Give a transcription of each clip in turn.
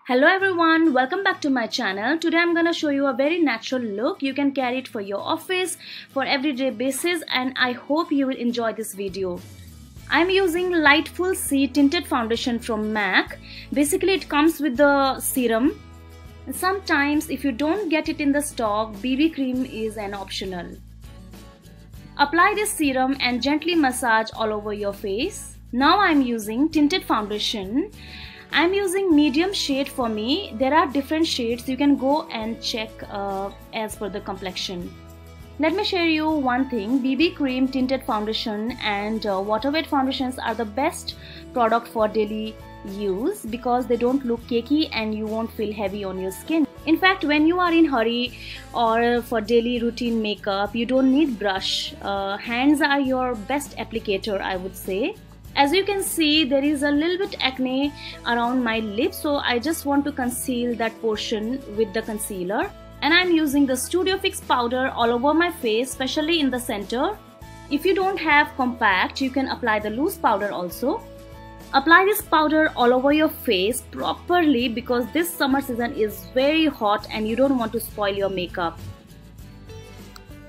Hello everyone, welcome back to my channel. Today I'm gonna show you a very natural look. You can carry it for your office, for everyday basis, and I hope you will enjoy this video. I'm using Lightful C tinted foundation from MAC. Basically it comes with the serum. Sometimes if you don't get it in the stock, BB cream is an optional. Apply this serum and gently massage all over your face. Now I'm using tinted foundation. I'm using medium shade for me. There are different shades. You can go and check as per the complexion. Let me share you one thing. BB cream, tinted foundation and water weight foundations are the best product for daily use because they don't look cakey and you won't feel heavy on your skin. In fact, when you are in hurry or for daily routine makeup, you don't need brush. Hands are your best applicator, I would say. As you can see, there is a little bit acne around my lips, so I just want to conceal that portion with the concealer. And I'm using the Studio Fix powder all over my face, especially in the center. If you don't have compact, you can apply the loose powder also. Apply this powder all over your face properly because this summer season is very hot and you don't want to spoil your makeup.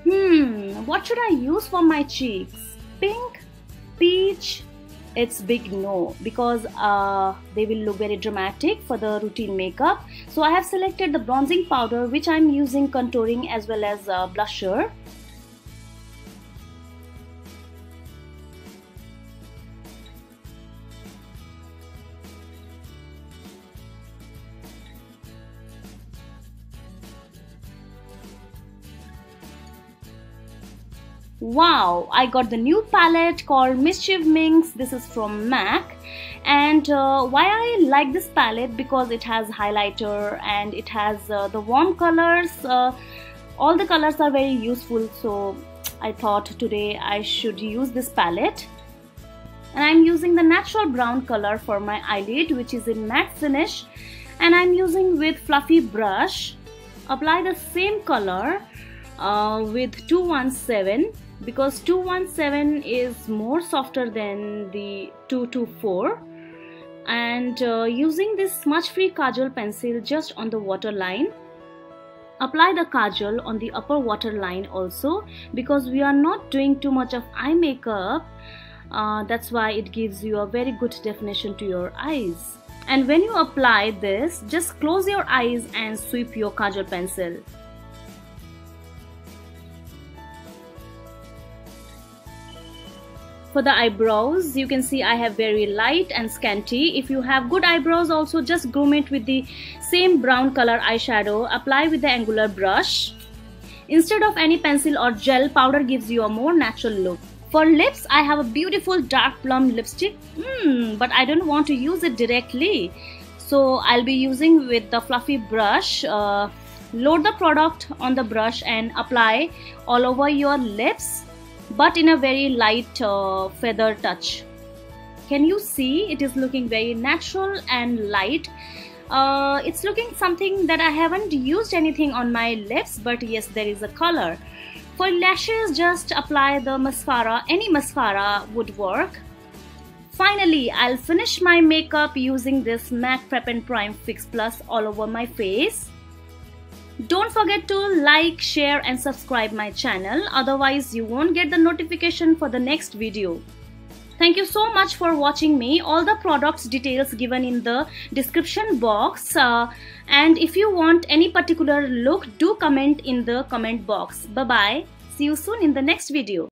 What should I use for my cheeks? Pink? Peach? It's big no because they will look very dramatic for the routine makeup. So I have selected the bronzing powder which I'm using contouring as well as blusher. Wow, I got the new palette called Mischief Minx. This is from MAC. And why I like this palette? Because it has highlighter and it has the warm colors. All the colors are very useful, so I thought today I should use this palette. And I'm using the natural brown color for my eyelid, which is in matte finish. And I'm using with fluffy brush. Apply the same color with 217. Because 217 is more softer than the 224, and using this smudge free kajal pencil just on the waterline. Apply the kajal on the upper waterline also because we are not doing too much of eye makeup. That's why it gives you a very good definition to your eyes. And when you apply this, just close your eyes and sweep your kajal pencil. For the eyebrows, you can see I have very light and scanty. If you have good eyebrows also, just groom it with the same brown color eyeshadow. Apply with the angular brush. Instead of any pencil or gel, powder gives you a more natural look. For lips, I have a beautiful dark plum lipstick. But I don't want to use it directly. So I'll be using with the fluffy brush. Load the product on the brush and apply all over your lips, but in a very light feather touch. Can you see? It is looking very natural and light. It's looking something that I haven't used anything on my lips, but yes, there is a color. For lashes, just apply the mascara. Any mascara would work. Finally, I'll finish my makeup using this MAC Prep and Prime Fix Plus all over my face. Don't forget to like, share and subscribe my channel, otherwise you won't get the notification for the next video. Thank you so much for watching me. All the products details given in the description box, and if you want any particular look, do comment in the comment box. Bye bye. See you soon in the next video.